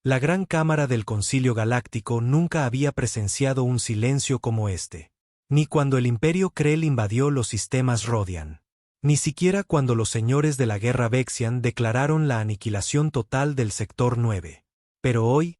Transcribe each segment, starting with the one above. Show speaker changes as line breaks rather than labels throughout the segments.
La gran cámara del Concilio Galáctico nunca había presenciado un silencio como este. Ni cuando el Imperio Krell invadió los sistemas Rodian. Ni siquiera cuando los señores de la Guerra Vexian declararon la aniquilación total del Sector 9. Pero hoy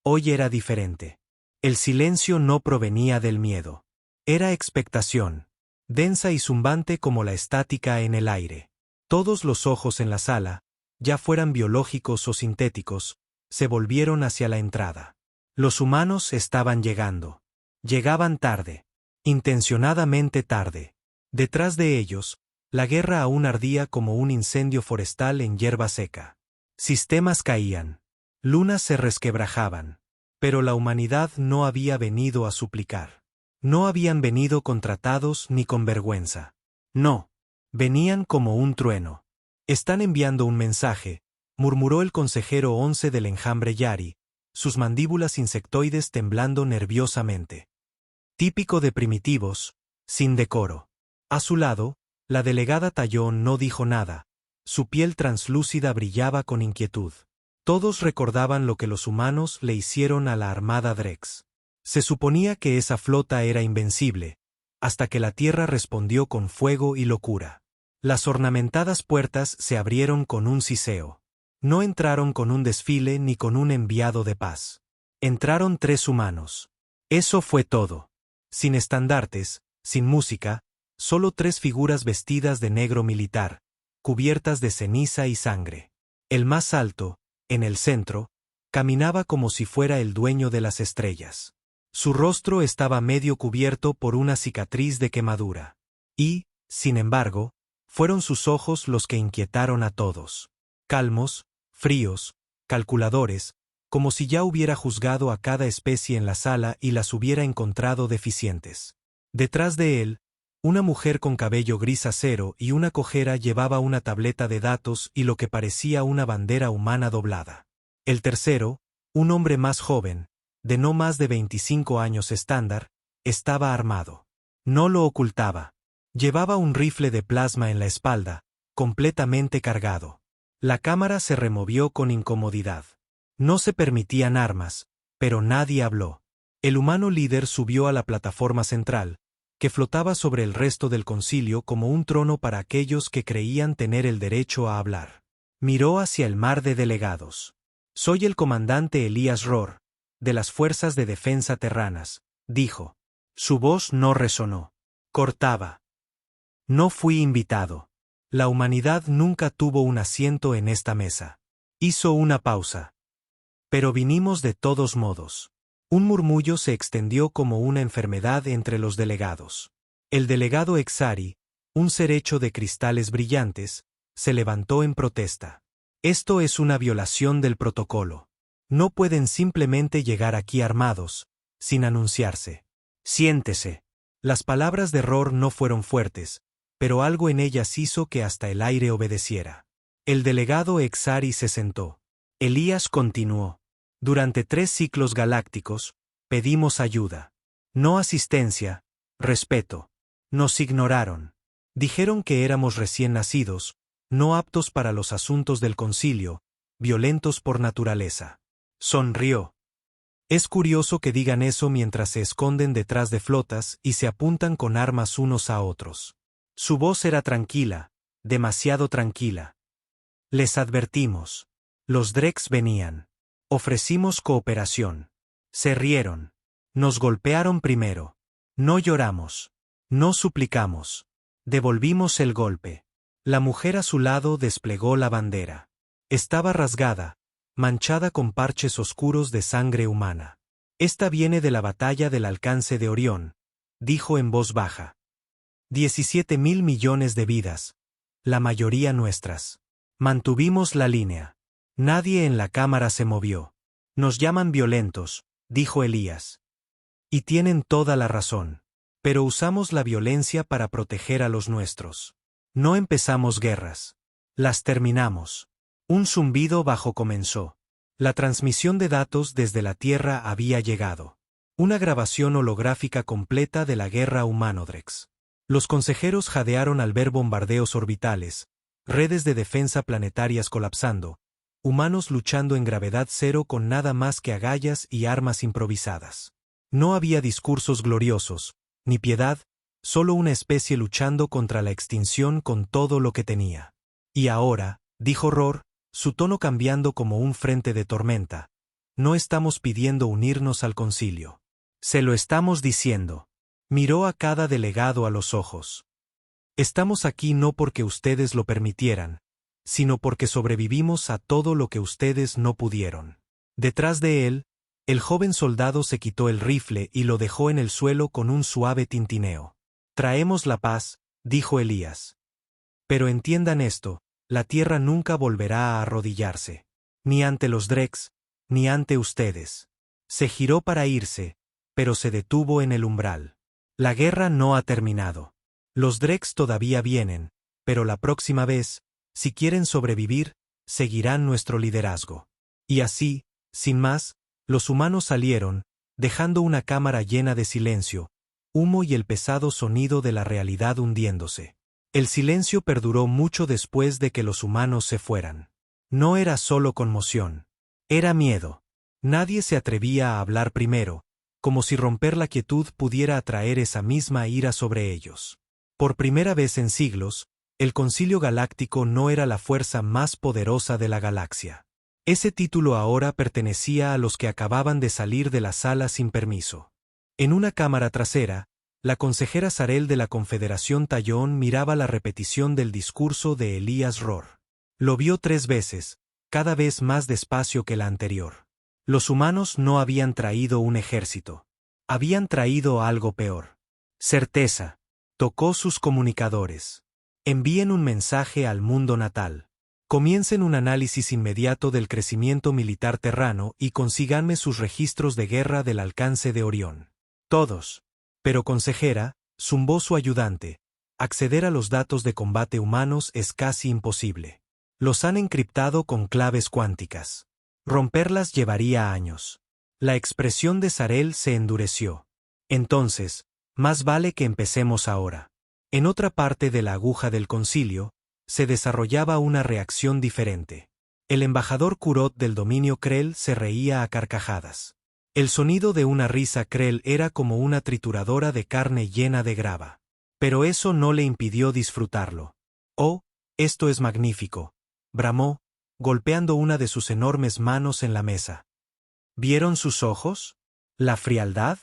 era diferente. El silencio no provenía del miedo. Era expectación, densa y zumbante como la estática en el aire. Todos los ojos en la sala, ya fueran biológicos o sintéticos, se volvieron hacia la entrada. Los humanos estaban llegando. Llegaban tarde. Intencionadamente tarde. Detrás de ellos, la guerra aún ardía como un incendio forestal en hierba seca. Sistemas caían. Lunas se resquebrajaban. Pero la humanidad no había venido a suplicar. No habían venido con tratados ni con vergüenza. No. Venían como un trueno. Están enviando un mensaje, murmuró el consejero 11 del enjambre Yari, sus mandíbulas insectoides temblando nerviosamente. Típico de primitivos, sin decoro. A su lado, la delegada Tallón no dijo nada, su piel translúcida brillaba con inquietud. Todos recordaban lo que los humanos le hicieron a la armada Drex. Se suponía que esa flota era invencible, hasta que la tierra respondió con fuego y locura. Las ornamentadas puertas se abrieron con un siseo. No entraron con un desfile ni con un enviado de paz. Entraron 3 humanos. Eso fue todo. Sin estandartes, sin música, solo 3 figuras vestidas de negro militar, cubiertas de ceniza y sangre. El más alto, en el centro, caminaba como si fuera el dueño de las estrellas. Su rostro estaba medio cubierto por una cicatriz de quemadura. Y, sin embargo, fueron sus ojos los que inquietaron a todos. Calmos, fríos, calculadores, como si ya hubiera juzgado a cada especie en la sala y las hubiera encontrado deficientes. Detrás de él, una mujer con cabello gris acero y una cojera llevaba una tableta de datos y lo que parecía una bandera humana doblada. El tercero, un hombre más joven, de no más de 25 años estándar, estaba armado. No lo ocultaba. Llevaba un rifle de plasma en la espalda, completamente cargado. La cámara se removió con incomodidad. No se permitían armas, pero nadie habló. El humano líder subió a la plataforma central, que flotaba sobre el resto del concilio como un trono para aquellos que creían tener el derecho a hablar. Miró hacia el mar de delegados. Soy el comandante Elías Rohr, de las Fuerzas de Defensa Terranas, dijo. Su voz no resonó. Cortaba. No fui invitado. La humanidad nunca tuvo un asiento en esta mesa. Hizo una pausa. Pero vinimos de todos modos. Un murmullo se extendió como una enfermedad entre los delegados. El delegado Exari, un ser hecho de cristales brillantes, se levantó en protesta. Esto es una violación del protocolo. No pueden simplemente llegar aquí armados, sin anunciarse. Siéntese. Las palabras de Rohr no fueron fuertes, pero algo en ellas hizo que hasta el aire obedeciera. El delegado Exari se sentó. Elías continuó. Durante 3 ciclos galácticos, pedimos ayuda. No asistencia, respeto. Nos ignoraron. Dijeron que éramos recién nacidos, no aptos para los asuntos del concilio, violentos por naturaleza. Sonrió. Es curioso que digan eso mientras se esconden detrás de flotas y se apuntan con armas unos a otros. Su voz era tranquila, demasiado tranquila. Les advertimos. Los Drex venían. Ofrecimos cooperación. Se rieron. Nos golpearon primero. No lloramos. No suplicamos. Devolvimos el golpe. La mujer a su lado desplegó la bandera. Estaba rasgada, manchada con parches oscuros de sangre humana. Esta viene de la batalla del alcance de Orión, dijo en voz baja. 17.000 millones de vidas, la mayoría nuestras. Mantuvimos la línea. Nadie en la cámara se movió. Nos llaman violentos, dijo Elías. Y tienen toda la razón. Pero usamos la violencia para proteger a los nuestros. No empezamos guerras. Las terminamos. Un zumbido bajo comenzó. La transmisión de datos desde la Tierra había llegado. Una grabación holográfica completa de la guerra humano-Drex. Los consejeros jadearon al ver bombardeos orbitales, redes de defensa planetarias colapsando, humanos luchando en gravedad cero con nada más que agallas y armas improvisadas. No había discursos gloriosos, ni piedad, solo una especie luchando contra la extinción con todo lo que tenía. Y ahora, dijo Rohr, su tono cambiando como un frente de tormenta, no estamos pidiendo unirnos al concilio. Se lo estamos diciendo. Miró a cada delegado a los ojos. Estamos aquí no porque ustedes lo permitieran, sino porque sobrevivimos a todo lo que ustedes no pudieron. Detrás de él, el joven soldado se quitó el rifle y lo dejó en el suelo con un suave tintineo. Traemos la paz, dijo Elías. Pero entiendan esto, la tierra nunca volverá a arrodillarse. Ni ante los Drex, ni ante ustedes. Se giró para irse, pero se detuvo en el umbral. La guerra no ha terminado. Los Drex todavía vienen, pero la próxima vez, si quieren sobrevivir, seguirán nuestro liderazgo. Y así, sin más, los humanos salieron, dejando una cámara llena de silencio, humo y el pesado sonido de la realidad hundiéndose. El silencio perduró mucho después de que los humanos se fueran. No era solo conmoción. Era miedo. Nadie se atrevía a hablar primero, como si romper la quietud pudiera atraer esa misma ira sobre ellos. Por primera vez en siglos, el Concilio Galáctico no era la fuerza más poderosa de la galaxia. Ese título ahora pertenecía a los que acababan de salir de la sala sin permiso. En una cámara trasera, la consejera Sarel de la Confederación Tallón miraba la repetición del discurso de Elías Rohr. Lo vio 3 veces, cada vez más despacio que la anterior. Los humanos no habían traído un ejército. Habían traído algo peor. Certeza. Tocó sus comunicadores. Envíen un mensaje al mundo natal. Comiencen un análisis inmediato del crecimiento militar terrano y consíganme sus registros de guerra del alcance de Orión. Todos. Pero consejera, zumbó su ayudante, acceder a los datos de combate humanos es casi imposible. Los han encriptado con claves cuánticas. Romperlas llevaría años. La expresión de Sarel se endureció. Entonces, más vale que empecemos ahora. En otra parte de la aguja del concilio, se desarrollaba una reacción diferente. El embajador Kurot del dominio Krell se reía a carcajadas. El sonido de una risa Krell era como una trituradora de carne llena de grava. Pero eso no le impidió disfrutarlo. «Oh, esto es magnífico», bramó, golpeando una de sus enormes manos en la mesa. ¿Vieron sus ojos? ¿La frialdad?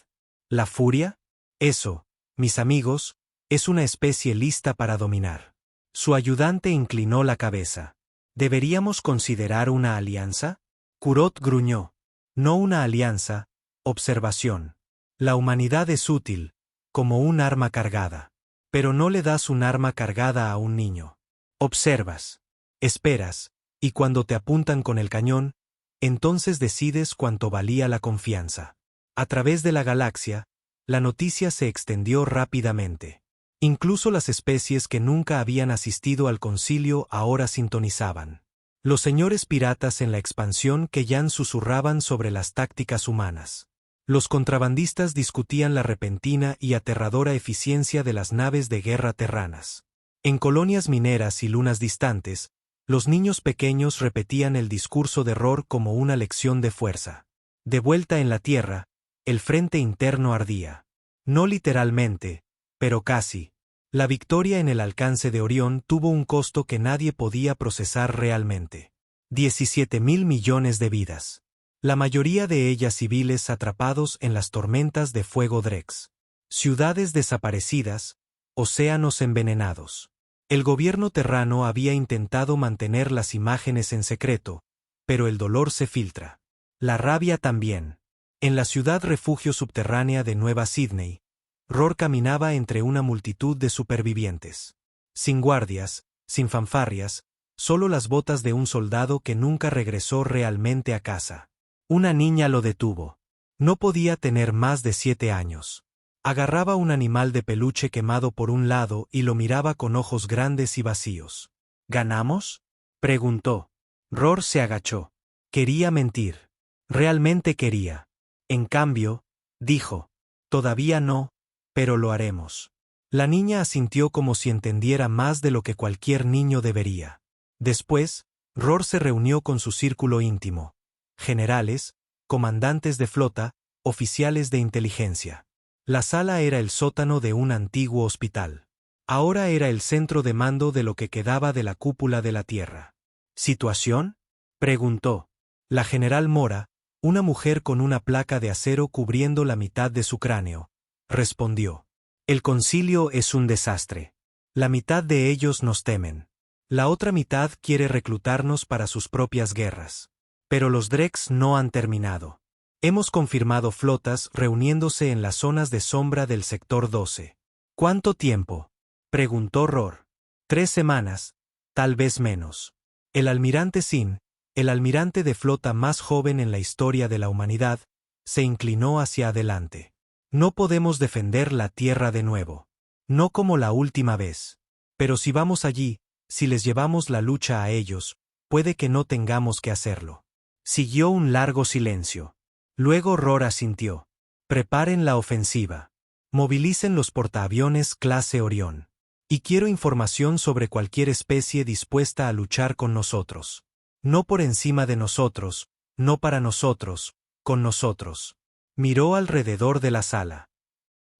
¿La furia? Eso, mis amigos, es una especie lista para dominar. Su ayudante inclinó la cabeza. ¿Deberíamos considerar una alianza? Kurot gruñó. No una alianza, observación. La humanidad es útil, como un arma cargada. Pero no le das un arma cargada a un niño. Observas. Esperas, y cuando te apuntan con el cañón, entonces decides cuánto valía la confianza. A través de la galaxia, la noticia se extendió rápidamente. Incluso las especies que nunca habían asistido al concilio ahora sintonizaban. Los señores piratas en la expansión que ya susurraban sobre las tácticas humanas. Los contrabandistas discutían la repentina y aterradora eficiencia de las naves de guerra terranas. En colonias mineras y lunas distantes, los niños pequeños repetían el discurso de Rohr como una lección de fuerza. De vuelta en la Tierra, el frente interno ardía. No literalmente, pero casi. La victoria en el alcance de Orión tuvo un costo que nadie podía procesar realmente. 17.000 millones de vidas. La mayoría de ellas civiles atrapados en las tormentas de fuego Drex. Ciudades desaparecidas, océanos envenenados. El gobierno terrano había intentado mantener las imágenes en secreto, pero el dolor se filtra. La rabia también. En la ciudad refugio subterránea de Nueva Sydney, Rohr caminaba entre una multitud de supervivientes. Sin guardias, sin fanfarrias, solo las botas de un soldado que nunca regresó realmente a casa. Una niña lo detuvo. No podía tener más de 7 años. Agarraba un animal de peluche quemado por un lado y lo miraba con ojos grandes y vacíos. ¿Ganamos?, preguntó. Rohr se agachó. Quería mentir. Realmente quería. En cambio, dijo, todavía no, pero lo haremos. La niña asintió como si entendiera más de lo que cualquier niño debería. Después, Ror se reunió con su círculo íntimo. Generales, comandantes de flota, oficiales de inteligencia. La sala era el sótano de un antiguo hospital. Ahora era el centro de mando de lo que quedaba de la cúpula de la Tierra. ¿Situación?, preguntó. La general Mora, una mujer con una placa de acero cubriendo la mitad de su cráneo, respondió. El concilio es un desastre. La mitad de ellos nos temen. La otra mitad quiere reclutarnos para sus propias guerras. Pero los Drex no han terminado. Hemos confirmado flotas reuniéndose en las zonas de sombra del sector 12. ¿Cuánto tiempo?, preguntó Ror. 3 semanas, tal vez menos. El almirante Sin, el almirante de flota más joven en la historia de la humanidad, se inclinó hacia adelante. No podemos defender la Tierra de nuevo. No como la última vez. Pero si vamos allí, si les llevamos la lucha a ellos, puede que no tengamos que hacerlo. Siguió un largo silencio. Luego Ror asintió. Preparen la ofensiva. Movilicen los portaaviones clase Orión. Y quiero información sobre cualquier especie dispuesta a luchar con nosotros. No por encima de nosotros, no para nosotros, con nosotros. Miró alrededor de la sala.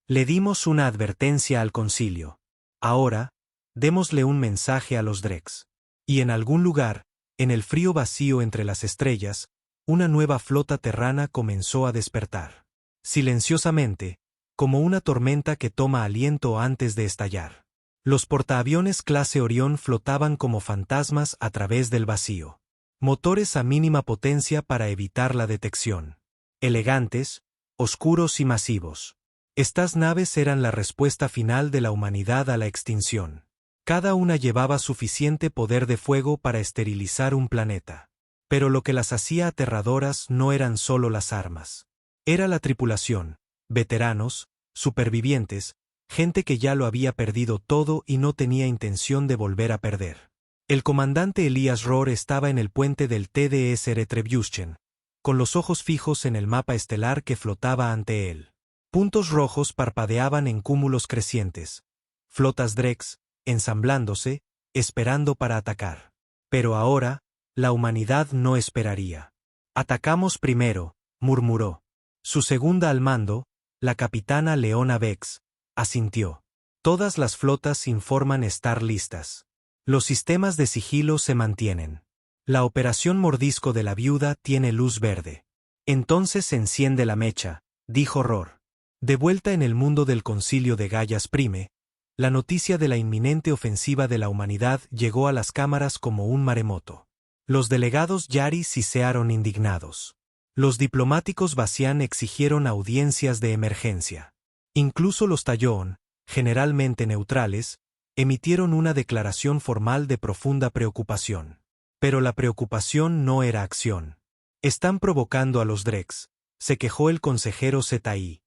Le dimos una advertencia al concilio. Ahora, démosle un mensaje a los Drex. Y en algún lugar, en el frío vacío entre las estrellas, una nueva flota terrana comenzó a despertar. Silenciosamente, como una tormenta que toma aliento antes de estallar. Los portaaviones clase Orión flotaban como fantasmas a través del vacío. Motores a mínima potencia para evitar la detección. Elegantes, oscuros y masivos. Estas naves eran la respuesta final de la humanidad a la extinción. Cada una llevaba suficiente poder de fuego para esterilizar un planeta. Pero lo que las hacía aterradoras no eran solo las armas. Era la tripulación, veteranos, supervivientes, gente que ya lo había perdido todo y no tenía intención de volver a perder. El comandante Elías Ror estaba en el puente del TDS Retribution, con los ojos fijos en el mapa estelar que flotaba ante él. Puntos rojos parpadeaban en cúmulos crecientes. Flotas Drex, ensamblándose, esperando para atacar. Pero ahora, la humanidad no esperaría. Atacamos primero, murmuró. Su segunda al mando, la capitana Leona Vex, asintió. Todas las flotas informan estar listas. Los sistemas de sigilo se mantienen. La operación Mordisco de la Viuda tiene luz verde. Entonces se enciende la mecha, dijo Ror. De vuelta en el mundo del concilio de Gaias Prime, la noticia de la inminente ofensiva de la humanidad llegó a las cámaras como un maremoto. Los delegados Yari sisearon indignados. Los diplomáticos Basian exigieron audiencias de emergencia. Incluso los Tallón, generalmente neutrales, emitieron una declaración formal de profunda preocupación. Pero la preocupación no era acción. Están provocando a los Drex, se quejó el consejero Zetaí.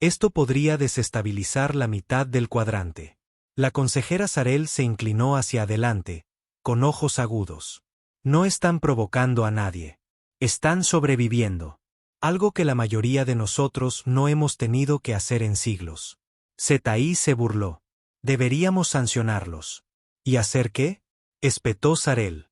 Esto podría desestabilizar la mitad del cuadrante. La consejera Sarel se inclinó hacia adelante, con ojos agudos. No están provocando a nadie. Están sobreviviendo. Algo que la mayoría de nosotros no hemos tenido que hacer en siglos. Zetaí se burló. Deberíamos sancionarlos. ¿Y hacer qué?, espetó Sarel.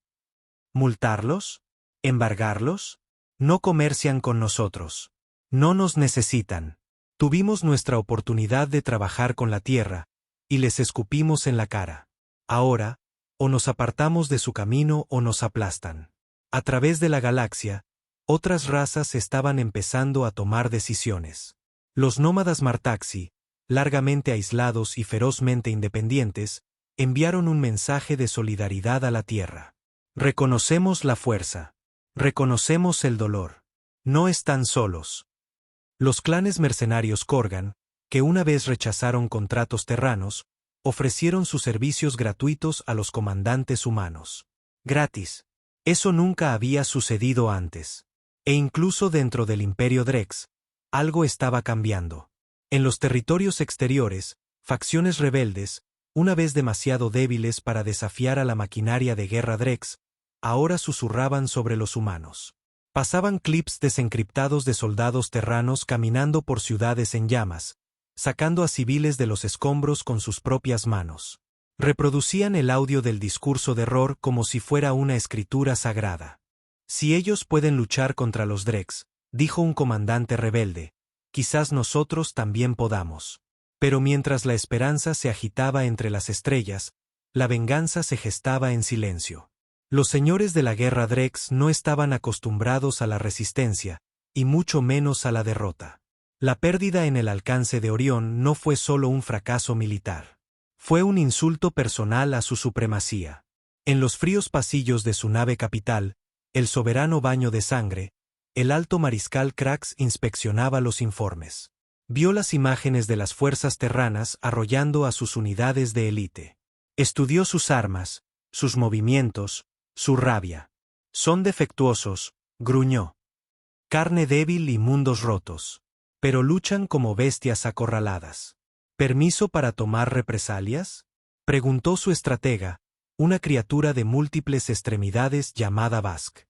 ¿Multarlos? ¿Embargarlos? No comercian con nosotros. No nos necesitan. Tuvimos nuestra oportunidad de trabajar con la Tierra, y les escupimos en la cara. Ahora, o nos apartamos de su camino o nos aplastan. A través de la galaxia, otras razas estaban empezando a tomar decisiones. Los nómadas Martaxi, largamente aislados y ferozmente independientes, enviaron un mensaje de solidaridad a la Tierra. Reconocemos la fuerza. Reconocemos el dolor. No están solos. Los clanes mercenarios Korgan, que una vez rechazaron contratos terranos, ofrecieron sus servicios gratuitos a los comandantes humanos. Gratis. Eso nunca había sucedido antes. E incluso dentro del Imperio Drex, algo estaba cambiando. En los territorios exteriores, facciones rebeldes, una vez demasiado débiles para desafiar a la maquinaria de guerra Drex, ahora susurraban sobre los humanos. Pasaban clips desencriptados de soldados terranos caminando por ciudades en llamas, sacando a civiles de los escombros con sus propias manos. Reproducían el audio del discurso de Rohr como si fuera una escritura sagrada. Si ellos pueden luchar contra los Drex, dijo un comandante rebelde, quizás nosotros también podamos. Pero mientras la esperanza se agitaba entre las estrellas, la venganza se gestaba en silencio. Los señores de la guerra Drex no estaban acostumbrados a la resistencia, y mucho menos a la derrota. La pérdida en el alcance de Orión no fue solo un fracaso militar. Fue un insulto personal a su supremacía. En los fríos pasillos de su nave capital, el soberano baño de sangre, el alto mariscal Krax inspeccionaba los informes. Vio las imágenes de las fuerzas terranas arrollando a sus unidades de élite. Estudió sus armas, sus movimientos, su rabia. Son defectuosos, gruñó. Carne débil y mundos rotos. Pero luchan como bestias acorraladas. ¿Permiso para tomar represalias? Preguntó su estratega, una criatura de múltiples extremidades llamada Bask.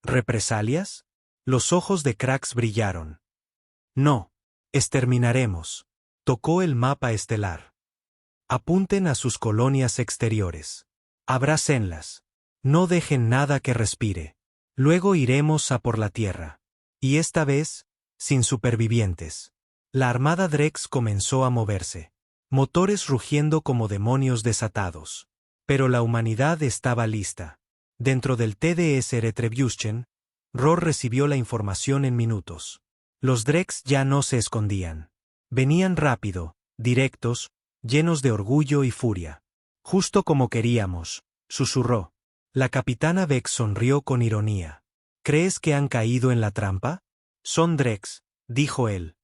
¿Represalias? Los ojos de Krax brillaron. No. Exterminaremos. Tocó el mapa estelar. Apunten a sus colonias exteriores. Abrácenlas. No dejen nada que respire. Luego iremos a por la tierra. Y esta vez, sin supervivientes. La armada Drex comenzó a moverse. Motores rugiendo como demonios desatados. Pero la humanidad estaba lista. Dentro del TDS Retribution, Rohr recibió la información en minutos. Los Drex ya no se escondían. Venían rápido, directos, llenos de orgullo y furia. Justo como queríamos, susurró. La capitana Vex sonrió con ironía. ¿Crees que han caído en la trampa? Son Drex, dijo él.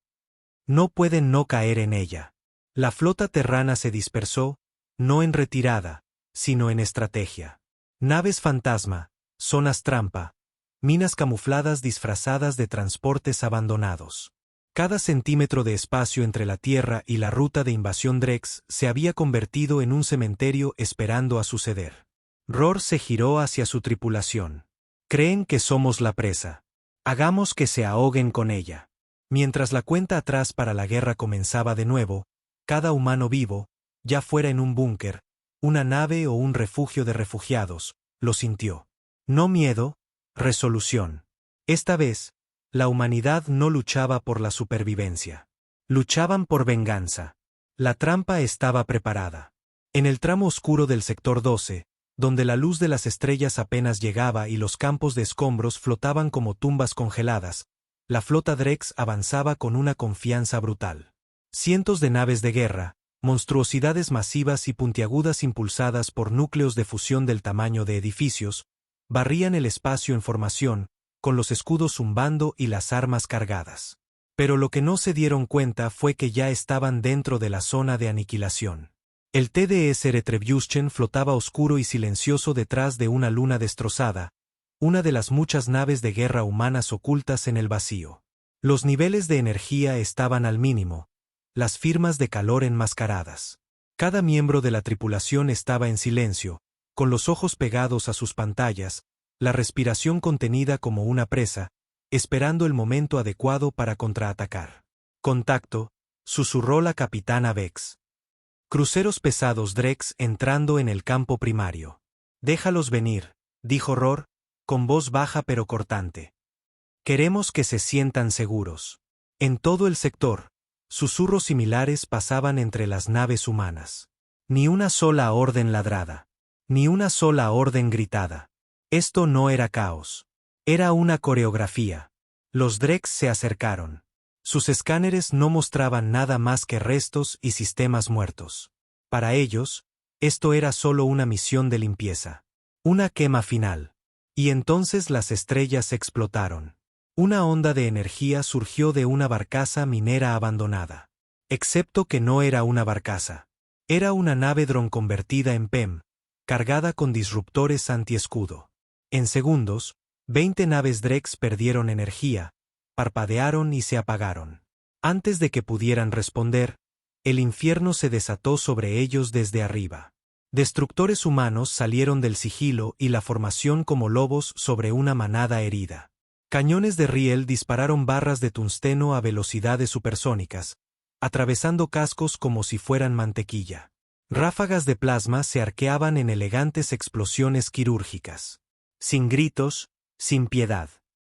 No pueden no caer en ella. La flota terrana se dispersó, no en retirada, sino en estrategia. Naves fantasma, zonas trampa, minas camufladas disfrazadas de transportes abandonados. Cada centímetro de espacio entre la Tierra y la ruta de invasión Drex se había convertido en un cementerio esperando a suceder. Rohr se giró hacia su tripulación. Creen que somos la presa. Hagamos que se ahoguen con ella. Mientras la cuenta atrás para la guerra comenzaba de nuevo, cada humano vivo, ya fuera en un búnker, una nave o un refugio de refugiados, lo sintió. No miedo, resolución. Esta vez, la humanidad no luchaba por la supervivencia. Luchaban por venganza. La trampa estaba preparada. En el tramo oscuro del sector 12, donde la luz de las estrellas apenas llegaba y los campos de escombros flotaban como tumbas congeladas, la flota Drex avanzaba con una confianza brutal. Cientos de naves de guerra, monstruosidades masivas y puntiagudas impulsadas por núcleos de fusión del tamaño de edificios, barrían el espacio en formación, con los escudos zumbando y las armas cargadas. Pero lo que no se dieron cuenta fue que ya estaban dentro de la zona de aniquilación. El TDS Retribution flotaba oscuro y silencioso detrás de una luna destrozada, una de las muchas naves de guerra humanas ocultas en el vacío. Los niveles de energía estaban al mínimo, las firmas de calor enmascaradas. Cada miembro de la tripulación estaba en silencio, con los ojos pegados a sus pantallas, la respiración contenida como una presa, esperando el momento adecuado para contraatacar. Contacto, susurró la capitana Vex. Cruceros pesados Drex entrando en el campo primario. Déjalos venir, dijo Rohr, con voz baja pero cortante. Queremos que se sientan seguros. En todo el sector, susurros similares pasaban entre las naves humanas. Ni una sola orden ladrada. Ni una sola orden gritada. Esto no era caos. Era una coreografía. Los Drex se acercaron. Sus escáneres no mostraban nada más que restos y sistemas muertos. Para ellos, esto era solo una misión de limpieza. Una quema final. Y entonces las estrellas explotaron. Una onda de energía surgió de una barcaza minera abandonada. Excepto que no era una barcaza. Era una nave dron convertida en PEM, cargada con disruptores antiescudo. En segundos, 20 naves Drex perdieron energía, parpadearon y se apagaron. Antes de que pudieran responder, el infierno se desató sobre ellos desde arriba. Destructores humanos salieron del sigilo y la formación como lobos sobre una manada herida. Cañones de riel dispararon barras de tungsteno a velocidades supersónicas, atravesando cascos como si fueran mantequilla. Ráfagas de plasma se arqueaban en elegantes explosiones quirúrgicas. Sin gritos, sin piedad.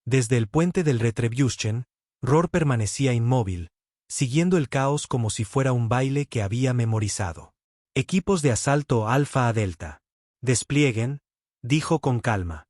Desde el puente del Retribution, Rohr permanecía inmóvil, siguiendo el caos como si fuera un baile que había memorizado. Equipos de asalto Alfa a Delta. Desplieguen, dijo con calma.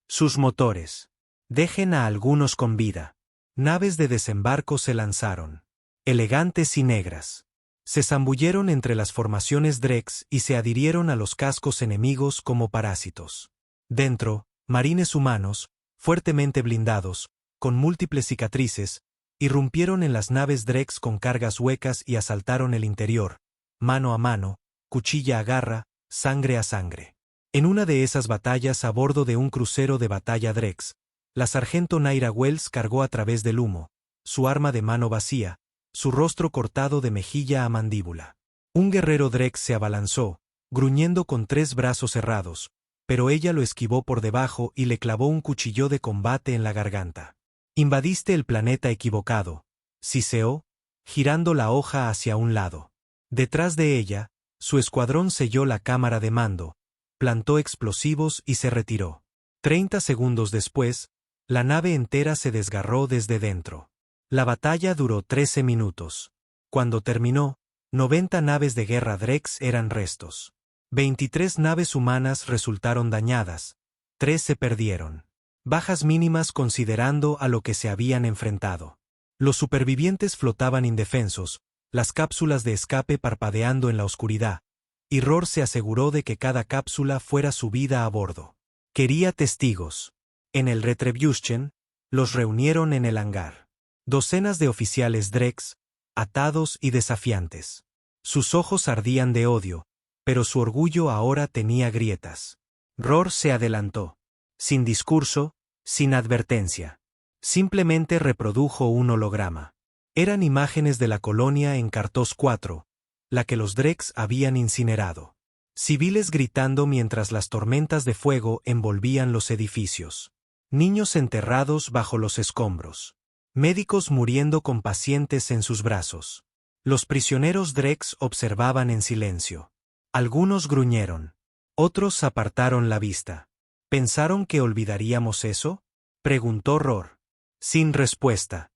Sus motores. Dejen a algunos con vida. Naves de desembarco se lanzaron. Elegantes y negras. Se zambulleron entre las formaciones Drex y se adhirieron a los cascos enemigos como parásitos. Dentro, marines humanos, fuertemente blindados, con múltiples cicatrices, irrumpieron en las naves Drex con cargas huecas y asaltaron el interior, mano a mano, cuchilla a garra, sangre a sangre. En una de esas batallas a bordo de un crucero de batalla Drex, la sargento Naira Wells cargó a través del humo, su arma de mano vacía, su rostro cortado de mejilla a mandíbula. Un guerrero Drex se abalanzó, gruñendo con 3 brazos cerrados, pero ella lo esquivó por debajo y le clavó un cuchillo de combate en la garganta. Invadiste el planeta equivocado, siseó, girando la hoja hacia un lado. Detrás de ella, su escuadrón selló la cámara de mando, plantó explosivos y se retiró. 30 segundos después, la nave entera se desgarró desde dentro. La batalla duró 13 minutos. Cuando terminó, 90 naves de guerra Drex eran restos. 23 naves humanas resultaron dañadas, 3 se perdieron. Bajas mínimas considerando a lo que se habían enfrentado. Los supervivientes flotaban indefensos, las cápsulas de escape parpadeando en la oscuridad, y Rohr se aseguró de que cada cápsula fuera subida a bordo. Quería testigos. En el Retribution, los reunieron en el hangar. Docenas de oficiales Drex, atados y desafiantes. Sus ojos ardían de odio, pero su orgullo ahora tenía grietas. Rohr se adelantó. Sin discurso, sin advertencia. Simplemente reprodujo un holograma. Eran imágenes de la colonia en Cartos 4, la que los Drex habían incinerado. Civiles gritando mientras las tormentas de fuego envolvían los edificios. Niños enterrados bajo los escombros. Médicos muriendo con pacientes en sus brazos. Los prisioneros Drex observaban en silencio. Algunos gruñeron. Otros apartaron la vista. ¿Pensaron que olvidaríamos eso?, preguntó Rohr. Sin respuesta.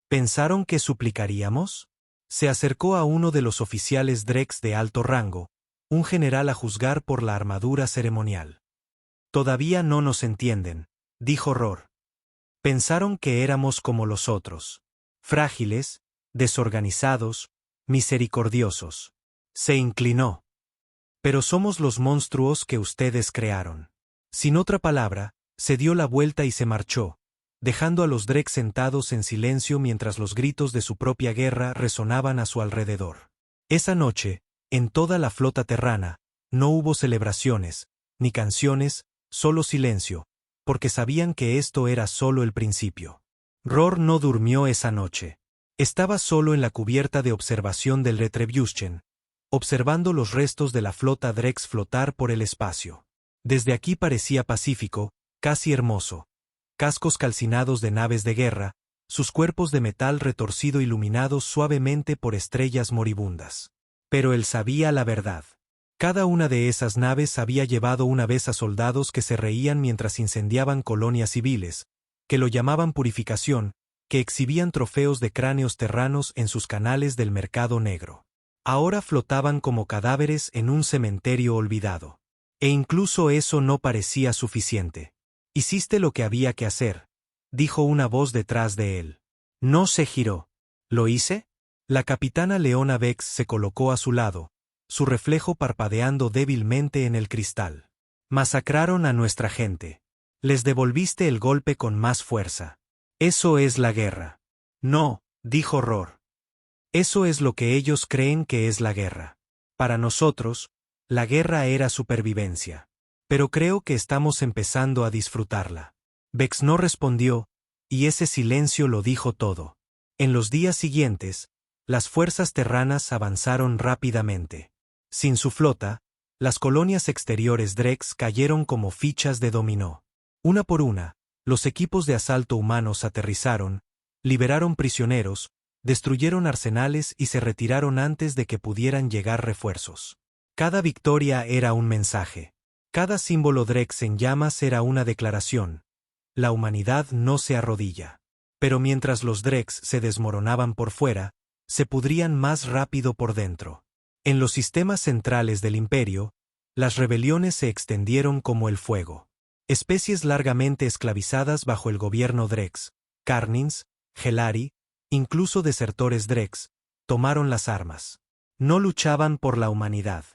¿Pensaron que suplicaríamos? Se acercó a uno de los oficiales Drex de alto rango, un general a juzgar por la armadura ceremonial. Todavía no nos entienden, dijo Rohr. Pensaron que éramos como los otros. Frágiles, desorganizados, misericordiosos. Se inclinó. Pero somos los monstruos que ustedes crearon. Sin otra palabra, se dio la vuelta y se marchó, dejando a los Drex sentados en silencio mientras los gritos de su propia guerra resonaban a su alrededor. Esa noche, en toda la flota terrana, no hubo celebraciones, ni canciones, solo silencio, porque sabían que esto era solo el principio. Rohr no durmió esa noche. Estaba solo en la cubierta de observación del Retribution, observando los restos de la flota Drex flotar por el espacio. Desde aquí parecía pacífico, casi hermoso. Cascos calcinados de naves de guerra, sus cuerpos de metal retorcido iluminados suavemente por estrellas moribundas. Pero él sabía la verdad. Cada una de esas naves había llevado una vez a soldados que se reían mientras incendiaban colonias civiles, que lo llamaban purificación, que exhibían trofeos de cráneos terranos en sus canales del mercado negro. Ahora flotaban como cadáveres en un cementerio olvidado. E incluso eso no parecía suficiente. Hiciste lo que había que hacer, dijo una voz detrás de él. No se giró. ¿Lo hice? La capitana Leona Vex se colocó a su lado, su reflejo parpadeando débilmente en el cristal. Masacraron a nuestra gente. Les devolviste el golpe con más fuerza. Eso es la guerra. No, dijo Rohr. Eso es lo que ellos creen que es la guerra. Para nosotros, la guerra era supervivencia. Pero creo que estamos empezando a disfrutarla. Vex no respondió, y ese silencio lo dijo todo. En los días siguientes, las fuerzas terranas avanzaron rápidamente. Sin su flota, las colonias exteriores Drex cayeron como fichas de dominó. Una por una, los equipos de asalto humanos aterrizaron, liberaron prisioneros, destruyeron arsenales y se retiraron antes de que pudieran llegar refuerzos. Cada victoria era un mensaje. Cada símbolo Drex en llamas era una declaración. La humanidad no se arrodilla. Pero mientras los Drex se desmoronaban por fuera, se pudrían más rápido por dentro. En los sistemas centrales del imperio, las rebeliones se extendieron como el fuego. Especies largamente esclavizadas bajo el gobierno Drex, Carnins, Gelari, incluso desertores Drex, tomaron las armas. No luchaban por la humanidad.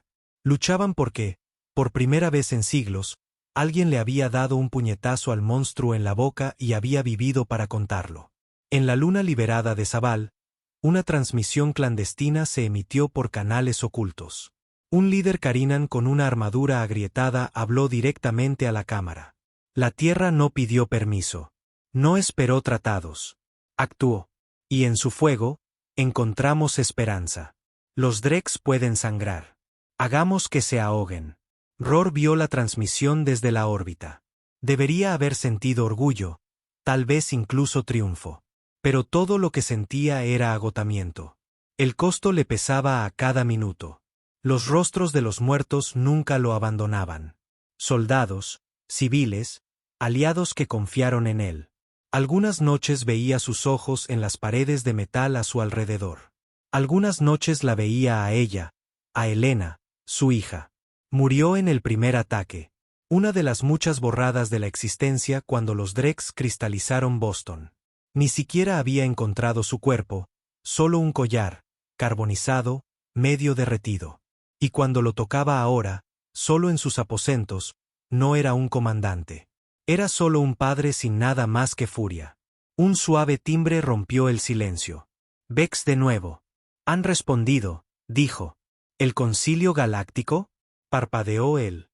Luchaban porque, por primera vez en siglos, alguien le había dado un puñetazo al monstruo en la boca y había vivido para contarlo. En la luna liberada de Zabal, una transmisión clandestina se emitió por canales ocultos. Un líder Carinan con una armadura agrietada habló directamente a la cámara. La Tierra no pidió permiso. No esperó tratados. Actuó. Y en su fuego, encontramos esperanza. Los Drex pueden sangrar. Hagamos que se ahoguen. Ror vio la transmisión desde la órbita. Debería haber sentido orgullo, tal vez incluso triunfo. Pero todo lo que sentía era agotamiento. El costo le pesaba a cada minuto. Los rostros de los muertos nunca lo abandonaban. Soldados, civiles, aliados que confiaron en él. Algunas noches veía sus ojos en las paredes de metal a su alrededor. Algunas noches la veía a ella, a Helena, su hija. Murió en el primer ataque, una de las muchas borradas de la existencia cuando los Drex cristalizaron Boston. Ni siquiera había encontrado su cuerpo, solo un collar, carbonizado, medio derretido. Y cuando lo tocaba ahora, solo en sus aposentos, no era un comandante. Era solo un padre sin nada más que furia. Un suave timbre rompió el silencio. Vex de nuevo. Han respondido, dijo. ¿El Concilio Galáctico? Parpadeó él.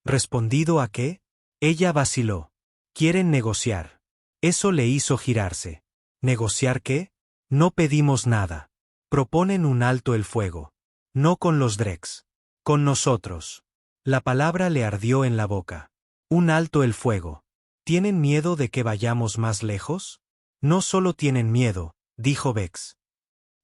¿Respondido a qué? Ella vaciló. Quieren negociar. Eso le hizo girarse. ¿Negociar qué? No pedimos nada. Proponen un alto el fuego. No con los Drex. Con nosotros. La palabra le ardió en la boca. Un alto el fuego. ¿Tienen miedo de que vayamos más lejos? No solo tienen miedo, dijo Vex.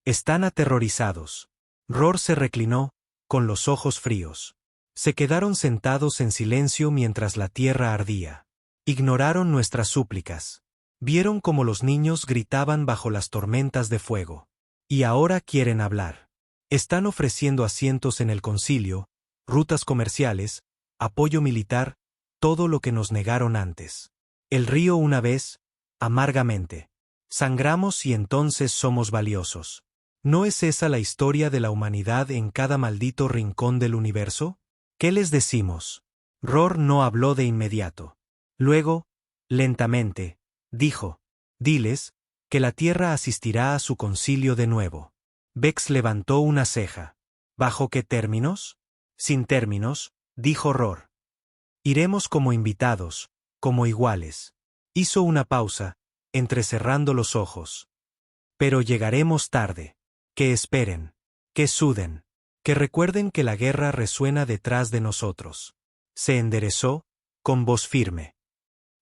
Están aterrorizados. Ror se reclinó, con los ojos fríos. Se quedaron sentados en silencio mientras la tierra ardía. Ignoraron nuestras súplicas. Vieron cómo los niños gritaban bajo las tormentas de fuego. Y ahora quieren hablar. Están ofreciendo asientos en el concilio, rutas comerciales, apoyo militar, todo lo que nos negaron antes. El río una vez, amargamente. Sangramos y entonces somos valiosos. ¿No es esa la historia de la humanidad en cada maldito rincón del universo? ¿Qué les decimos? Ror no habló de inmediato. Luego, lentamente, dijo, diles, que la Tierra asistirá a su concilio de nuevo. Vex levantó una ceja. ¿Bajo qué términos? Sin términos, dijo Ror. Iremos como invitados, como iguales. Hizo una pausa, entrecerrando los ojos. Pero llegaremos tarde. Que esperen. Que suden. Que recuerden que la guerra resuena detrás de nosotros. Se enderezó, con voz firme.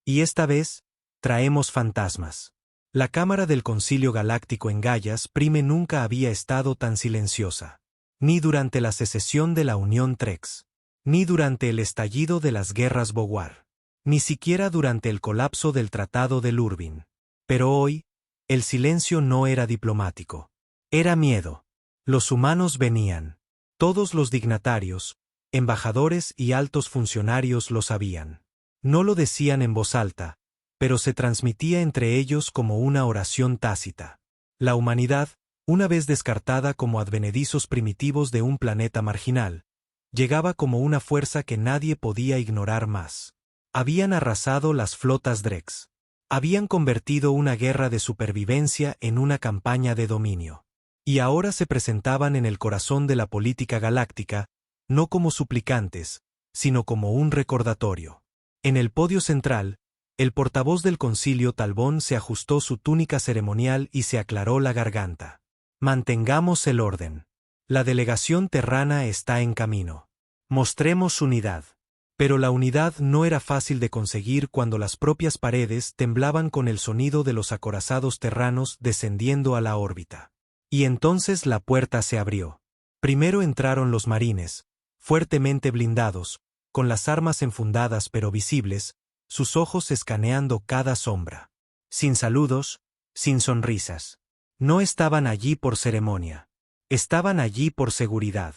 Y esta vez, traemos fantasmas. La cámara del Concilio Galáctico en Gaias Prime nunca había estado tan silenciosa. Ni durante la secesión de la Unión Trex. Ni durante el estallido de las guerras Boguar. Ni siquiera durante el colapso del Tratado de Lurbin. Pero hoy, el silencio no era diplomático. Era miedo. Los humanos venían. Todos los dignatarios, embajadores y altos funcionarios lo sabían. No lo decían en voz alta, pero se transmitía entre ellos como una oración tácita. La humanidad, una vez descartada como advenedizos primitivos de un planeta marginal, llegaba como una fuerza que nadie podía ignorar más. Habían arrasado las flotas Drex. Habían convertido una guerra de supervivencia en una campaña de dominio. Y ahora se presentaban en el corazón de la política galáctica, no como suplicantes, sino como un recordatorio. En el podio central, el portavoz del concilio Talbón se ajustó su túnica ceremonial y se aclaró la garganta. Mantengamos el orden. La delegación terrana está en camino. Mostremos unidad. Pero la unidad no era fácil de conseguir cuando las propias paredes temblaban con el sonido de los acorazados terranos descendiendo a la órbita. Y entonces la puerta se abrió. Primero entraron los marines, fuertemente blindados, con las armas enfundadas pero visibles, sus ojos escaneando cada sombra. Sin saludos, sin sonrisas. No estaban allí por ceremonia. Estaban allí por seguridad.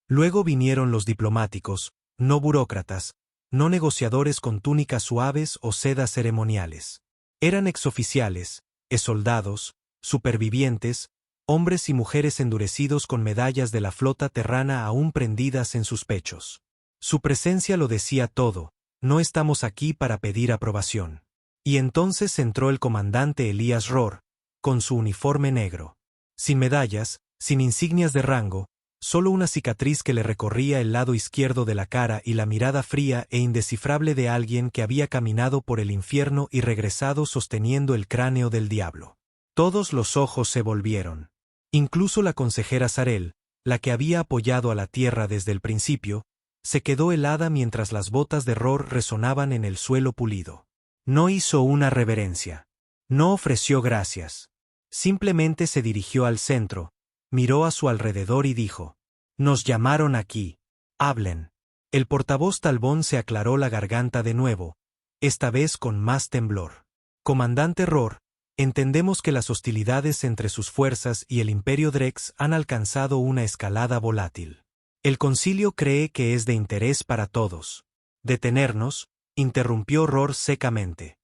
Luego vinieron los diplomáticos, no burócratas, no negociadores con túnicas suaves o sedas ceremoniales. Eran exoficiales, soldados, supervivientes, hombres y mujeres endurecidos con medallas de la flota terrana aún prendidas en sus pechos. Su presencia lo decía todo, no estamos aquí para pedir aprobación. Y entonces entró el comandante Elías Rohr, con su uniforme negro. Sin medallas, sin insignias de rango, solo una cicatriz que le recorría el lado izquierdo de la cara y la mirada fría e indescifrable de alguien que había caminado por el infierno y regresado sosteniendo el cráneo del diablo. Todos los ojos se volvieron. Incluso la consejera Sarel, la que había apoyado a la tierra desde el principio, se quedó helada mientras las botas de Rohr resonaban en el suelo pulido. No hizo una reverencia. No ofreció gracias. Simplemente se dirigió al centro, miró a su alrededor y dijo: «Nos llamaron aquí. Hablen». El portavoz Talbón se aclaró la garganta de nuevo, esta vez con más temblor. «Comandante Rohr, entendemos que las hostilidades entre sus fuerzas y el Imperio Drex han alcanzado una escalada volátil. El concilio cree que es de interés para todos. ¿Detenernos?», interrumpió Rohr secamente.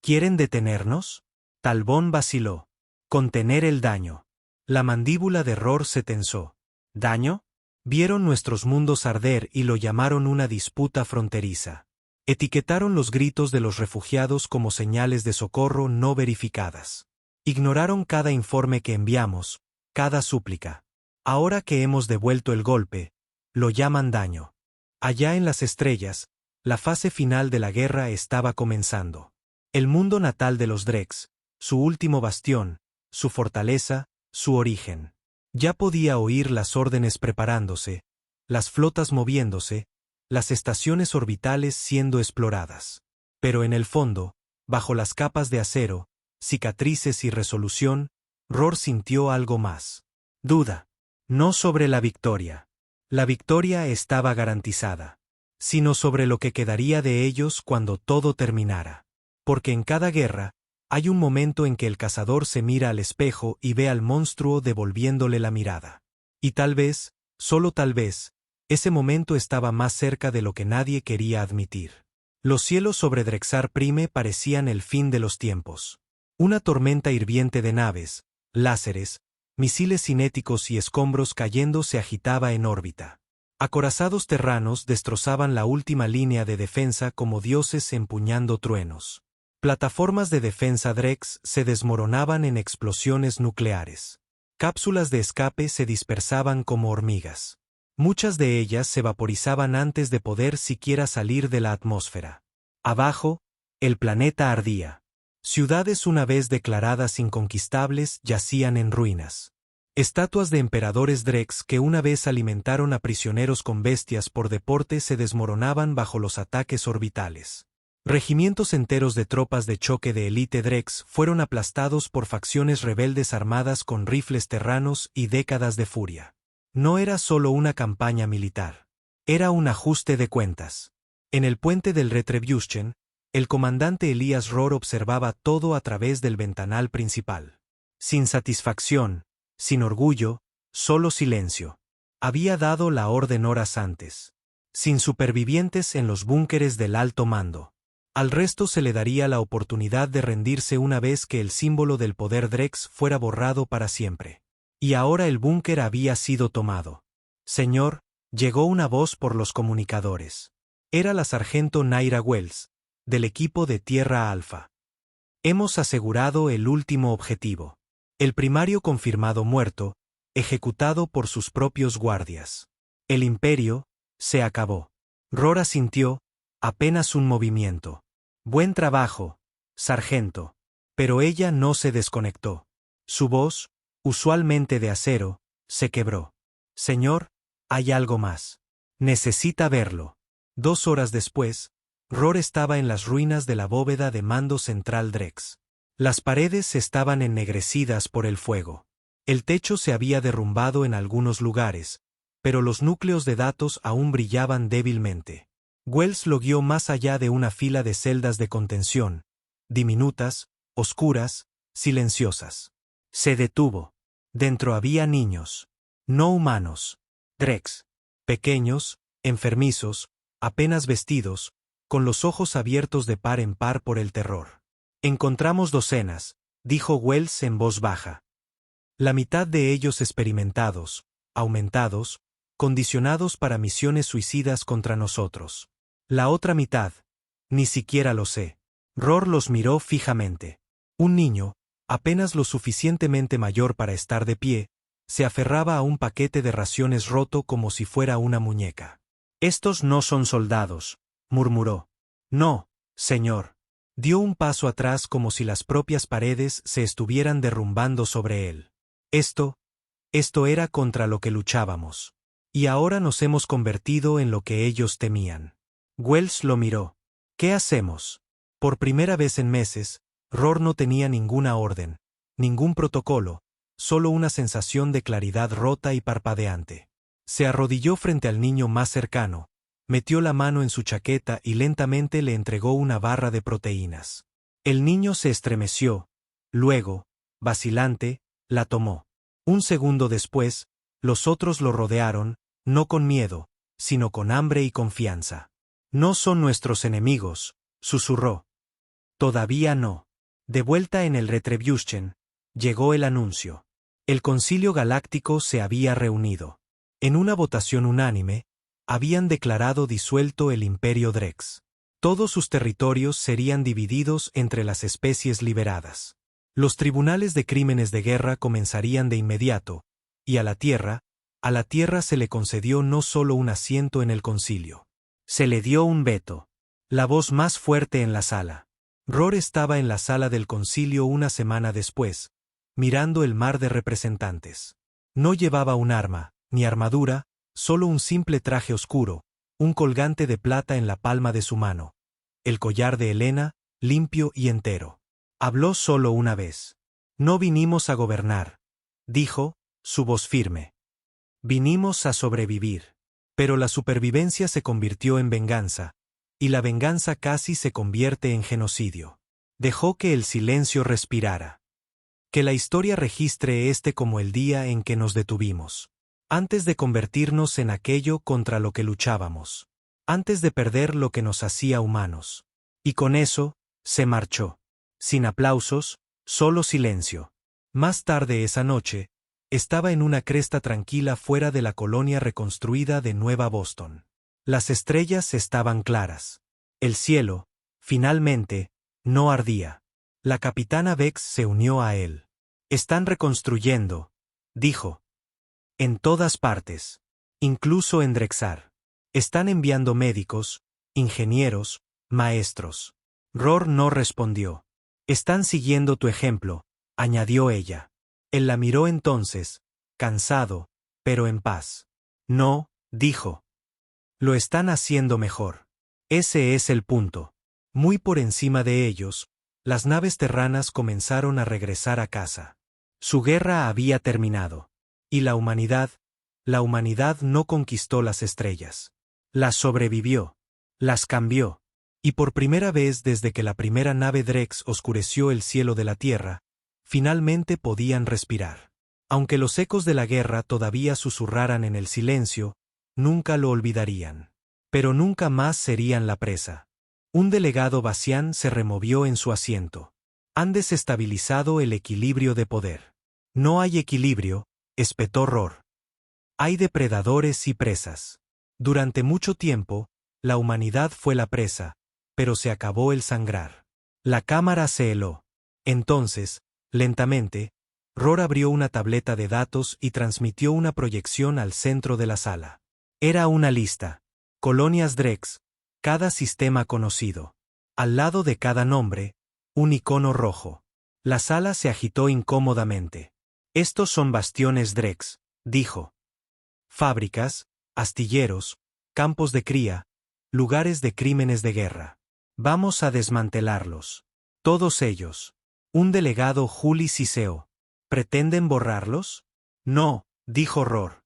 «¿Quieren detenernos?». Talbón vaciló. «Contener el daño». La mandíbula de Rohr se tensó. ¿Daño? Vieron nuestros mundos arder y lo llamaron una disputa fronteriza. Etiquetaron los gritos de los refugiados como señales de socorro no verificadas. Ignoraron cada informe que enviamos, cada súplica. Ahora que hemos devuelto el golpe, lo llaman daño. Allá en las estrellas, la fase final de la guerra estaba comenzando. El mundo natal de los Drex, su último bastión, su fortaleza, su origen. Ya podía oír las órdenes preparándose, las flotas moviéndose, las estaciones orbitales siendo exploradas. Pero en el fondo, bajo las capas de acero, cicatrices y resolución, Rohr sintió algo más. Duda. No sobre la victoria. La victoria estaba garantizada. Sino sobre lo que quedaría de ellos cuando todo terminara. Porque en cada guerra, hay un momento en que el cazador se mira al espejo y ve al monstruo devolviéndole la mirada. Y tal vez, solo tal vez, ese momento estaba más cerca de lo que nadie quería admitir. Los cielos sobre Drexar Prime parecían el fin de los tiempos. Una tormenta hirviente de naves, láseres, misiles cinéticos y escombros cayendo se agitaba en órbita. Acorazados terranos destrozaban la última línea de defensa como dioses empuñando truenos. Plataformas de defensa Drex se desmoronaban en explosiones nucleares. Cápsulas de escape se dispersaban como hormigas. Muchas de ellas se vaporizaban antes de poder siquiera salir de la atmósfera. Abajo, el planeta ardía. Ciudades una vez declaradas inconquistables yacían en ruinas. Estatuas de emperadores Drex que una vez alimentaron a prisioneros con bestias por deporte se desmoronaban bajo los ataques orbitales. Regimientos enteros de tropas de choque de élite Drex fueron aplastados por facciones rebeldes armadas con rifles terranos y décadas de furia. No era solo una campaña militar. Era un ajuste de cuentas. En el puente del Retribution, el comandante Elías Rohr observaba todo a través del ventanal principal. Sin satisfacción, sin orgullo, solo silencio. Había dado la orden horas antes. Sin supervivientes en los búnkeres del alto mando. Al resto se le daría la oportunidad de rendirse una vez que el símbolo del poder Drex fuera borrado para siempre. Y ahora el búnker había sido tomado. «Señor», llegó una voz por los comunicadores. Era la sargento Naira Wells, del equipo de Tierra Alfa. «Hemos asegurado el último objetivo. El primario confirmado muerto, ejecutado por sus propios guardias. El imperio se acabó». Rohr asintió, apenas un movimiento. «Buen trabajo, sargento». Pero ella no se desconectó. Su voz, usualmente de acero, se quebró. «Señor, hay algo más. Necesita verlo». 2 horas después, Roar estaba en las ruinas de la bóveda de mando central Drex. Las paredes estaban ennegrecidas por el fuego. El techo se había derrumbado en algunos lugares, pero los núcleos de datos aún brillaban débilmente. Wells lo guió más allá de una fila de celdas de contención, diminutas, oscuras, silenciosas. Se detuvo. Dentro había niños. No humanos. Drex. Pequeños, enfermizos, apenas vestidos, con los ojos abiertos de par en par por el terror. Encontramos docenas, dijo Wells en voz baja. La mitad de ellos experimentados, aumentados, condicionados para misiones suicidas contra nosotros. La otra mitad, ni siquiera lo sé. Roar los miró fijamente. Un niño, apenas lo suficientemente mayor para estar de pie, se aferraba a un paquete de raciones roto como si fuera una muñeca. «Estos no son soldados», murmuró. «No, señor». Dio un paso atrás como si las propias paredes se estuvieran derrumbando sobre él. Esto era contra lo que luchábamos. Y ahora nos hemos convertido en lo que ellos temían. Wells lo miró. ¿Qué hacemos? Por primera vez en meses, Roar no tenía ninguna orden, ningún protocolo, solo una sensación de claridad rota y parpadeante. Se arrodilló frente al niño más cercano, metió la mano en su chaqueta y lentamente le entregó una barra de proteínas. El niño se estremeció, luego, vacilante, la tomó. Un segundo después, los otros lo rodearon, no con miedo, sino con hambre y confianza. «No son nuestros enemigos», susurró. «Todavía no». De vuelta en el Retribution, llegó el anuncio. El Concilio Galáctico se había reunido. En una votación unánime, habían declarado disuelto el Imperio Drex. Todos sus territorios serían divididos entre las especies liberadas. Los tribunales de crímenes de guerra comenzarían de inmediato, y a la Tierra se le concedió no solo un asiento en el concilio. Se le dio un veto. La voz más fuerte en la sala. Roar estaba en la sala del concilio una semana después, mirando el mar de representantes. No llevaba un arma, ni armadura, solo un simple traje oscuro, un colgante de plata en la palma de su mano. El collar de Helena, limpio y entero. Habló solo una vez. «No vinimos a gobernar», dijo, su voz firme. «Vinimos a sobrevivir». Pero la supervivencia se convirtió en venganza, y la venganza casi se convierte en genocidio. Dejó que el silencio respirara. Que la historia registre este como el día en que nos detuvimos. Antes de convertirnos en aquello contra lo que luchábamos. Antes de perder lo que nos hacía humanos. Y con eso, se marchó. Sin aplausos, solo silencio. Más tarde esa noche, estaba en una cresta tranquila fuera de la colonia reconstruida de Nueva Boston. Las estrellas estaban claras. El cielo, finalmente, no ardía. La capitana Vex se unió a él. «Están reconstruyendo», dijo. «En todas partes. Incluso en Drexar. Están enviando médicos, ingenieros, maestros». Roar no respondió. «Están siguiendo tu ejemplo», añadió ella. Él la miró entonces, cansado, pero en paz. «No», dijo. «Lo están haciendo mejor. Ese es el punto». Muy por encima de ellos, las naves terranas comenzaron a regresar a casa. Su guerra había terminado. Y la humanidad no conquistó las estrellas. Las sobrevivió. Las cambió. Y por primera vez desde que la primera nave Drex oscureció el cielo de la Tierra, finalmente podían respirar. Aunque los ecos de la guerra todavía susurraran en el silencio, nunca lo olvidarían. Pero nunca más serían la presa. Un delegado Bacián se removió en su asiento. «Han desestabilizado el equilibrio de poder». «No hay equilibrio», espetó Roar. «Hay depredadores y presas. Durante mucho tiempo, la humanidad fue la presa, pero se acabó el sangrar». La cámara se heló. Entonces, lentamente, Roar abrió una tableta de datos y transmitió una proyección al centro de la sala. Era una lista. Colonias Drex, cada sistema conocido. Al lado de cada nombre, un icono rojo. La sala se agitó incómodamente. «Estos son bastiones Drex», dijo. «Fábricas, astilleros, campos de cría, lugares de crímenes de guerra. Vamos a desmantelarlos. Todos ellos. Un delegado Juli Ciceo. ¿Pretenden borrarlos? No, dijo Rohr.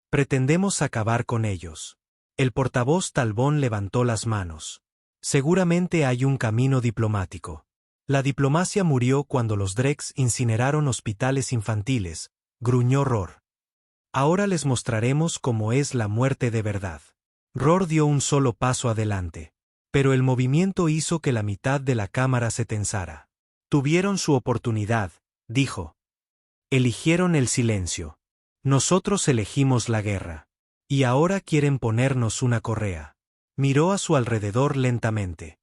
Pretendemos acabar con ellos. El portavoz Talbón levantó las manos. Seguramente hay un camino diplomático. La diplomacia murió cuando los Drex incineraron hospitales infantiles, gruñó Rohr. Ahora les mostraremos cómo es la muerte de verdad. Rohr dio un solo paso adelante. Pero el movimiento hizo que la mitad de la cámara se tensara. Tuvieron su oportunidad, dijo. Eligieron el silencio. Nosotros elegimos la guerra. Y ahora quieren ponernos una correa. Miró a su alrededor lentamente.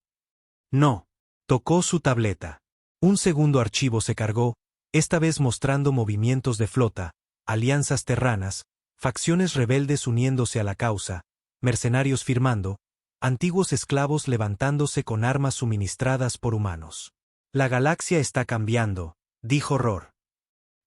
No. Tocó su tableta. Un segundo archivo se cargó, esta vez mostrando movimientos de flota, alianzas terranas, facciones rebeldes uniéndose a la causa, mercenarios firmando, antiguos esclavos levantándose con armas suministradas por humanos. La galaxia está cambiando, dijo Rohr.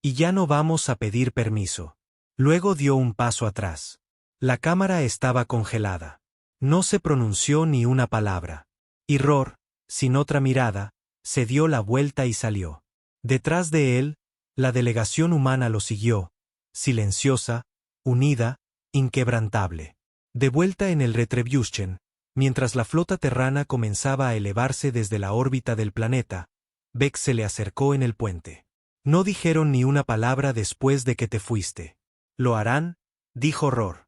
Y ya no vamos a pedir permiso. Luego dio un paso atrás. La cámara estaba congelada. No se pronunció ni una palabra. Y Rohr, sin otra mirada, se dio la vuelta y salió. Detrás de él, la delegación humana lo siguió, silenciosa, unida, inquebrantable. De vuelta en el Retribution, mientras la flota terrana comenzaba a elevarse desde la órbita del planeta, Beck se le acercó en el puente. No dijeron ni una palabra después de que te fuiste. ¿Lo harán? Dijo Rohr.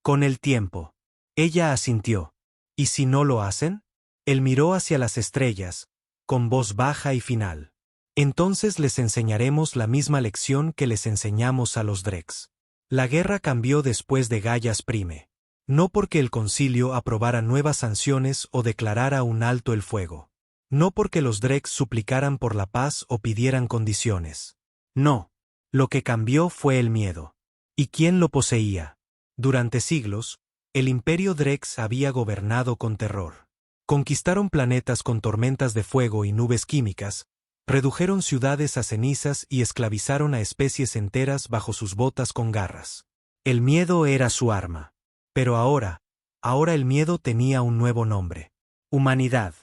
Con el tiempo. Ella asintió. ¿Y si no lo hacen? Él miró hacia las estrellas, con voz baja y final. Entonces les enseñaremos la misma lección que les enseñamos a los Drex. La guerra cambió después de Gaias Prime. No porque el concilio aprobara nuevas sanciones o declarara un alto el fuego. No porque los Drex suplicaran por la paz o pidieran condiciones. No. Lo que cambió fue el miedo. ¿Y quién lo poseía? Durante siglos, el imperio Drex había gobernado con terror. Conquistaron planetas con tormentas de fuego y nubes químicas, redujeron ciudades a cenizas y esclavizaron a especies enteras bajo sus botas con garras. El miedo era su arma. Pero ahora el miedo tenía un nuevo nombre. Humanidad.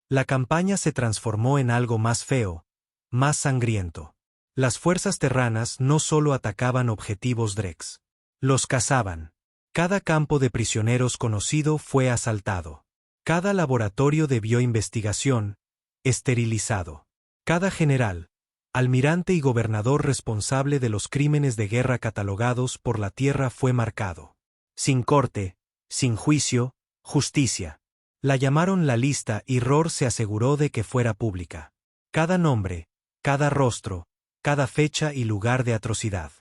La campaña se transformó en algo más feo, más sangriento. Las fuerzas terranas no solo atacaban objetivos Drex. Los cazaban. Cada campo de prisioneros conocido fue asaltado. Cada laboratorio de bioinvestigación, esterilizado. Cada general, almirante y gobernador responsable de los crímenes de guerra catalogados por la Tierra fue marcado. Sin corte, sin juicio, justicia. La llamaron la lista y Rohr se aseguró de que fuera pública. Cada nombre, cada rostro, cada fecha y lugar de atrocidad.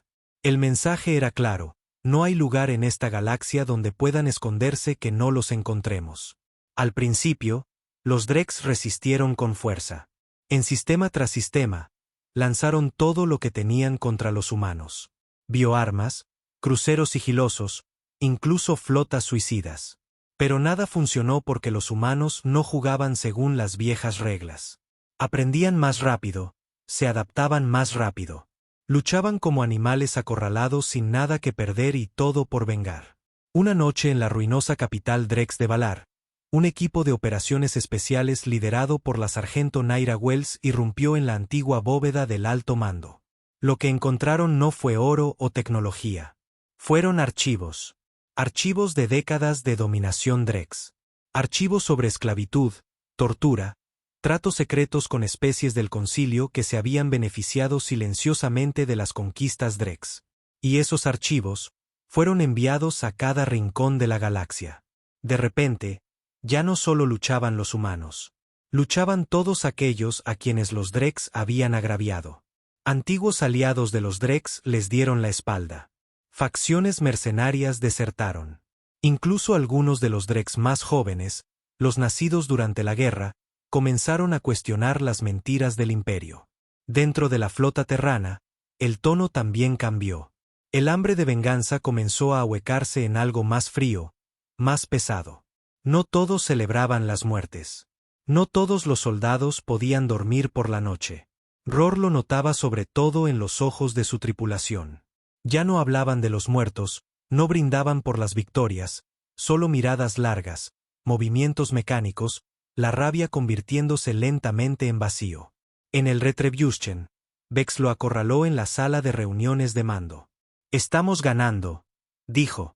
El mensaje era claro, no hay lugar en esta galaxia donde puedan esconderse que no los encontremos. Al principio, los Drex resistieron con fuerza. En sistema tras sistema, lanzaron todo lo que tenían contra los humanos. Bioarmas, cruceros sigilosos, incluso flotas suicidas. Pero nada funcionó porque los humanos no jugaban según las viejas reglas. Aprendían más rápido, se adaptaban más rápido. Luchaban como animales acorralados sin nada que perder y todo por vengar. Una noche en la ruinosa capital Drex de Valar, un equipo de operaciones especiales liderado por la sargento Naira Wells irrumpió en la antigua bóveda del alto mando. Lo que encontraron no fue oro o tecnología. Fueron archivos. Archivos de décadas de dominación Drex. Archivos sobre esclavitud, tortura, tratos secretos con especies del concilio que se habían beneficiado silenciosamente de las conquistas Drex. Y esos archivos fueron enviados a cada rincón de la galaxia. De repente, ya no solo luchaban los humanos. Luchaban todos aquellos a quienes los Drex habían agraviado. Antiguos aliados de los Drex les dieron la espalda. Facciones mercenarias desertaron. Incluso algunos de los Drex más jóvenes, los nacidos durante la guerra, comenzaron a cuestionar las mentiras del imperio. Dentro de la flota terrana, el tono también cambió. El hambre de venganza comenzó a ahuecarse en algo más frío, más pesado. No todos celebraban las muertes. No todos los soldados podían dormir por la noche. Rohr lo notaba sobre todo en los ojos de su tripulación. Ya no hablaban de los muertos, no brindaban por las victorias, solo miradas largas, movimientos mecánicos, la rabia convirtiéndose lentamente en vacío. En el Retribution, Vex lo acorraló en la sala de reuniones de mando. «Estamos ganando», dijo.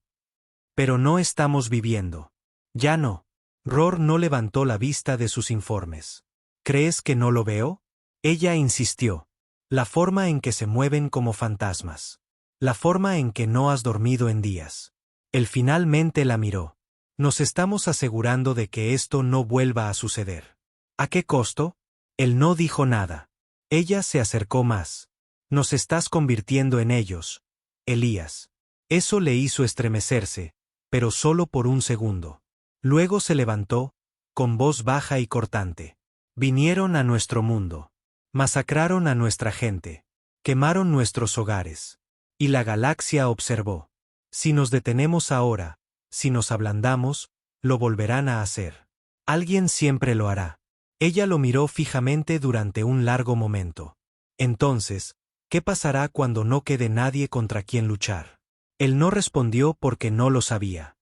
«Pero no estamos viviendo». «Ya no». Rohr no levantó la vista de sus informes. «¿Crees que no lo veo?». Ella insistió. «La forma en que se mueven como fantasmas. La forma en que no has dormido en días». Él finalmente la miró. «Nos estamos asegurando de que esto no vuelva a suceder». «¿A qué costo?». Él no dijo nada. Ella se acercó más. «Nos estás convirtiendo en ellos, Elías». Eso le hizo estremecerse, pero solo por un segundo. Luego se levantó, con voz baja y cortante. «Vinieron a nuestro mundo. Masacraron a nuestra gente. Quemaron nuestros hogares». Y la galaxia observó. «Si nos detenemos ahora, si nos ablandamos, lo volverán a hacer. Alguien siempre lo hará». Ella lo miró fijamente durante un largo momento. «Entonces, ¿qué pasará cuando no quede nadie contra quien luchar?». Él no respondió porque no lo sabía.